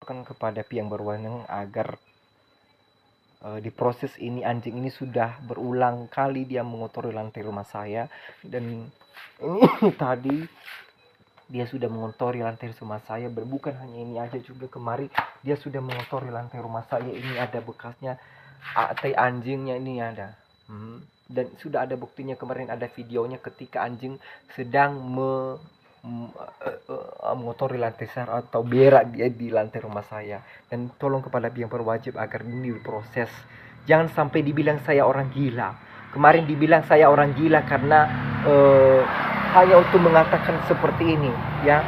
kepada pihak berwenang agar di proses ini anjing ini sudah berulang kali dia mengotori lantai rumah saya, dan ini tadi dia sudah mengotori lantai rumah saya. Bukan hanya ini aja, juga kemarin dia sudah mengotori lantai rumah saya. Ini ada bekasnya, tai anjingnya ini ada. Dan sudah ada buktinya, kemarin ada videonya ketika anjing sedang mengotori lantai saya atau berak dia di lantai rumah saya. Dan tolong kepada pihak berwajib agar ini diproses. Jangan sampai dibilang saya orang gila. Kemarin dibilang saya orang gila karena hanya untuk mengatakan seperti ini, ya.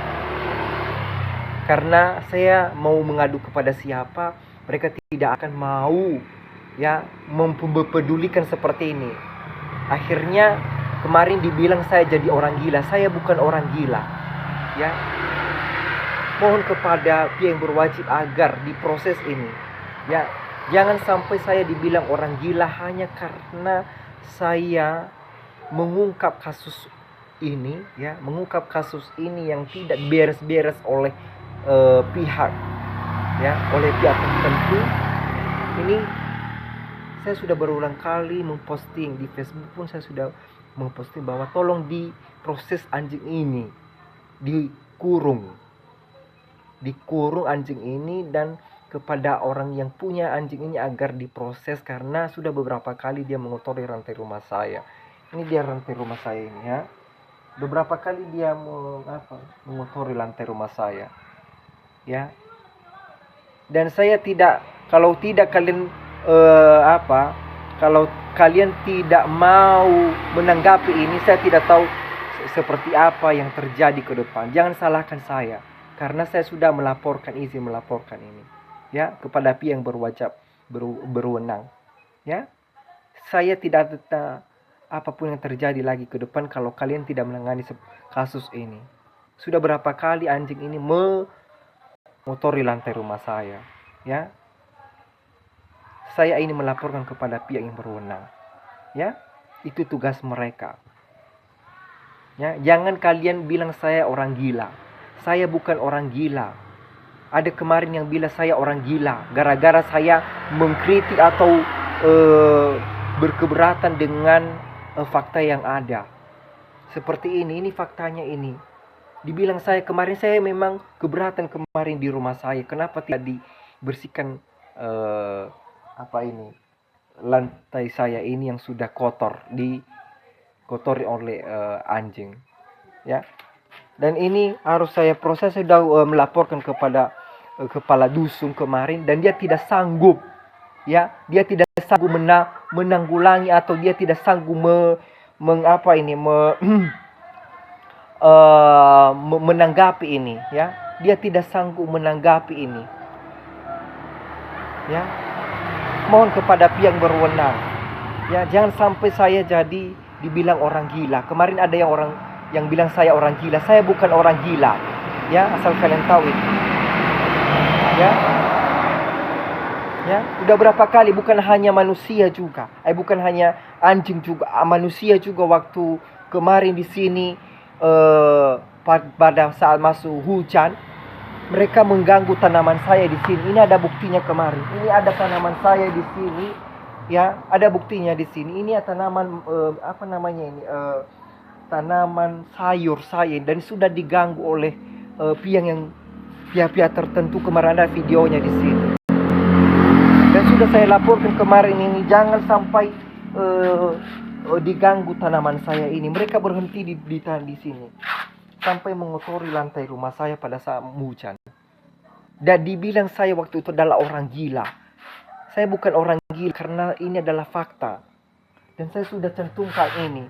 Karena saya mau mengadu kepada siapa, mereka tidak akan mau, ya, mempedulikan seperti ini. Akhirnya kemarin dibilang saya jadi orang gila. Saya bukan orang gila, ya. Mohon kepada pihak yang berwajib agar diproses ini, ya. Jangan sampai saya dibilang orang gila hanya karena saya mengungkap kasus ini, ya, mengungkap kasus ini yang tidak beres-beres oleh pihak, ya, oleh pihak tertentu. Ini saya sudah berulang kali memposting di Facebook pun, saya sudah memposting bahwa tolong diproses anjing ini, dikurung anjing ini, dan kepada orang yang punya anjing ini agar diproses, karena sudah beberapa kali dia mengotori lantai rumah saya. Ini dia lantai rumah saya ini, ya. Beberapa kali dia mengotori lantai rumah saya, ya. Dan saya tidak, kalau tidak kalian kalau kalian tidak mau menanggapi ini, saya tidak tahu seperti apa yang terjadi ke depan. Jangan salahkan saya, karena saya sudah izin melaporkan ini, ya, kepada pihak yang berwenang, ya. Saya tidak ada apapun yang terjadi lagi ke depan kalau kalian tidak menangani kasus ini. Sudah berapa kali anjing ini mengotori lantai rumah saya, ya. Saya ini melaporkan kepada pihak yang berwenang, ya. Itu tugas mereka, ya. Jangan kalian bilang saya orang gila. Saya bukan orang gila. Ada kemarin yang bilang saya orang gila gara-gara saya mengkritik atau berkeberatan dengan fakta yang ada. Seperti ini faktanya ini. Dibilang saya kemarin, saya memang keberatan kemarin di rumah saya. Kenapa tidak dibersihkan lantai saya ini yang sudah dikotori oleh anjing, ya. Dan ini harus saya proses. Saya sudah melaporkan kepada kepala dusun kemarin, dan dia tidak sanggup, ya. Dia tidak sanggup menanggulangi, atau dia tidak sanggup menanggapi ini, ya. Dia tidak sanggup menanggapi ini, ya. Mohon kepada pihak berwenang, ya. Jangan sampai saya jadi dibilang orang gila. Kemarin ada yang bilang saya orang gila. Saya bukan orang gila, ya, asal kalian tahu itu, ya. Ya, udah berapa kali, bukan hanya manusia juga, bukan hanya anjing juga, manusia juga. Waktu kemarin di sini pada saat masuk hujan, mereka mengganggu tanaman saya di sini. Ini ada buktinya kemarin. Ini ada tanaman saya di sini, ya, ada buktinya di sini. Ini tanaman tanaman sayur saya, dan sudah diganggu oleh pihak tertentu. Kemarin ada videonya di sini, dan sudah saya laporkan kemarin ini. Jangan sampai diganggu tanaman saya ini. Mereka berhenti di sini sampai mengotori lantai rumah saya pada saat hujan. Dan dibilang saya waktu itu adalah orang gila. Saya bukan orang gila, karena ini adalah fakta. Dan saya sudah cantumkan ini.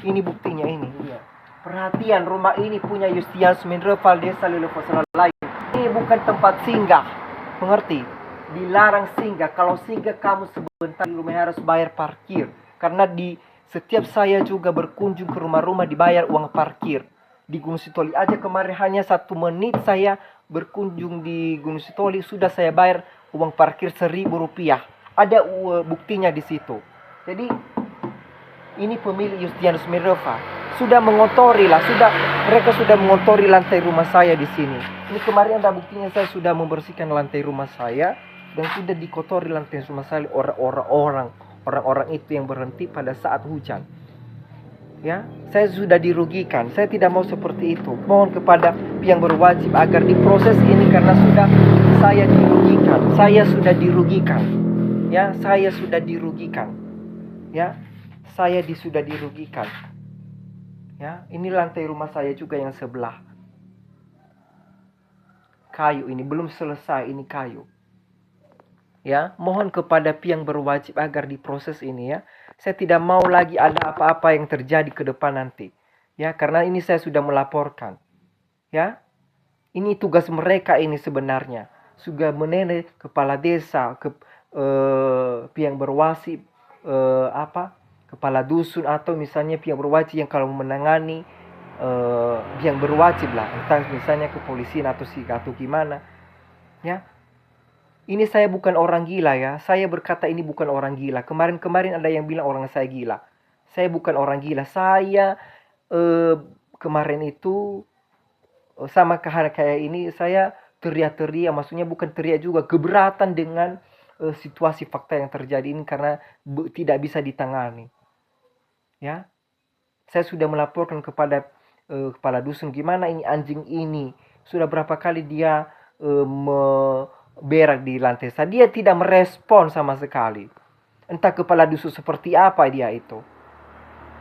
Ini buktinya ini. Ya. Perhatian, rumah ini punya Yustianus Mineral Desa Lelofosala. Ini bukan tempat singgah. Mengerti? Dilarang singgah. Kalau singgah kamu sebentar rumah harus bayar parkir. Karena setiap saya juga berkunjung ke rumah-rumah dibayar uang parkir. Di Gunung Sitoli aja kemarin hanya 1 menit saya berkunjung di Gunung Sitoli, sudah saya bayar uang parkir Rp1.000. Ada buktinya di situ. Jadi ini pemilik Yustianus Minerva sudah mengotori lah, mereka sudah mengotori lantai rumah saya di sini. Ini kemarin ada buktinya, saya sudah membersihkan lantai rumah saya dan sudah dikotori lantai rumah saya orang-orang itu yang berhenti pada saat hujan. Ya, saya sudah dirugikan. Saya tidak mau seperti itu. Mohon kepada yang berwajib agar diproses ini karena sudah saya dirugikan. Saya sudah dirugikan. Ya, saya sudah dirugikan. Ya, sudah dirugikan. Ya, ini lantai rumah saya juga yang sebelah. Kayu ini belum selesai, ini kayu. Ya, mohon kepada yang berwajib agar diproses ini ya. Saya tidak mau lagi ada apa-apa yang terjadi ke depan nanti. Ya, karena ini saya sudah melaporkan. Ya. Ini tugas mereka ini sebenarnya. Sudah menene kepala desa, yang berwajib kepala dusun atau misalnya pihak berwajib yang kalau menangani yang berwajib lah, entah misalnya kepolisian atau gimana. Ya. Ini saya bukan orang gila ya. Saya berkata ini bukan orang gila. Kemarin ada yang bilang orang saya gila. Saya bukan orang gila. Saya kemarin itu sama kayak ini saya teriak-teriak. Maksudnya bukan teriak juga. Keberatan dengan situasi fakta yang terjadi ini karena tidak bisa ditangani. Ya. Saya sudah melaporkan kepada kepala dusun gimana ini anjing ini. Sudah berapa kali dia berak di lantai saya. Dia tidak merespon sama sekali. Entah kepala dusun seperti apa dia itu.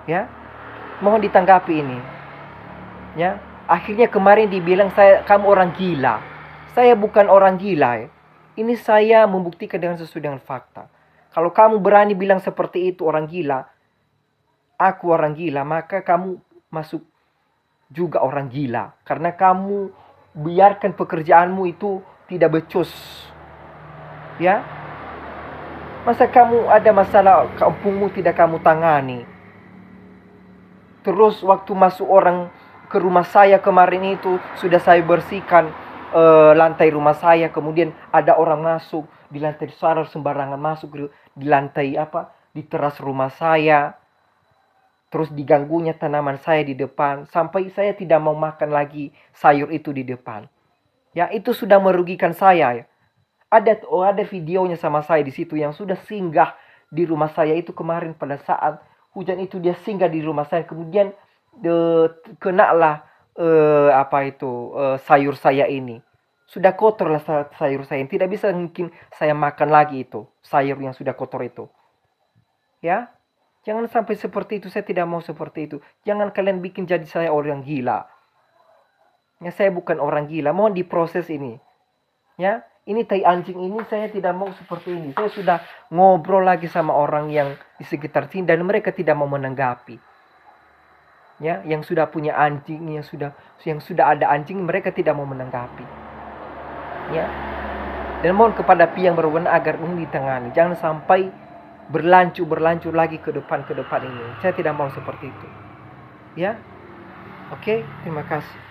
Ya. Mohon ditanggapi ini. Ya. Akhirnya kemarin dibilang kamu orang gila. Saya bukan orang gila ya. Ini saya membuktikan dengan sesuai dengan fakta. Kalau kamu berani bilang seperti itu orang gila, aku orang gila, maka kamu masuk juga orang gila. Karena kamu biarkan pekerjaanmu itu tidak becus. Ya. Masa kamu ada masalah kampungmu tidak kamu tangani. Terus waktu masuk orang ke rumah saya kemarin itu sudah saya bersihkan lantai rumah saya, kemudian ada orang masuk di lantai sembarangan masuk di lantai di teras rumah saya. Terus diganggunya tanaman saya di depan sampai saya tidak mau makan lagi sayur itu di depan. Ya, itu sudah merugikan saya ya. Ada videonya sama saya di situ yang sudah singgah di rumah saya itu kemarin pada saat hujan itu dia singgah di rumah saya, kemudian kenalah sayur saya ini. Sudah kotor lah sayur saya. Tidak bisa mungkin saya makan lagi itu sayur yang sudah kotor itu. Ya. Jangan sampai seperti itu, saya tidak mau seperti itu. Jangan kalian bikin jadi saya orang gila. Ya, saya bukan orang gila, mohon diproses ini. Ya, ini tai anjing ini saya tidak mau seperti ini. Saya sudah ngobrol lagi sama orang yang di sekitar sini dan mereka tidak mau menanggapi. Ya, yang sudah punya anjing, yang sudah ada anjing, mereka tidak mau menanggapi. Ya. Dan mohon kepada yang berwenang agar ini ditangani. Jangan sampai berlanjut lagi ke depan ini. Saya tidak mau seperti itu. Ya. Oke, terima kasih.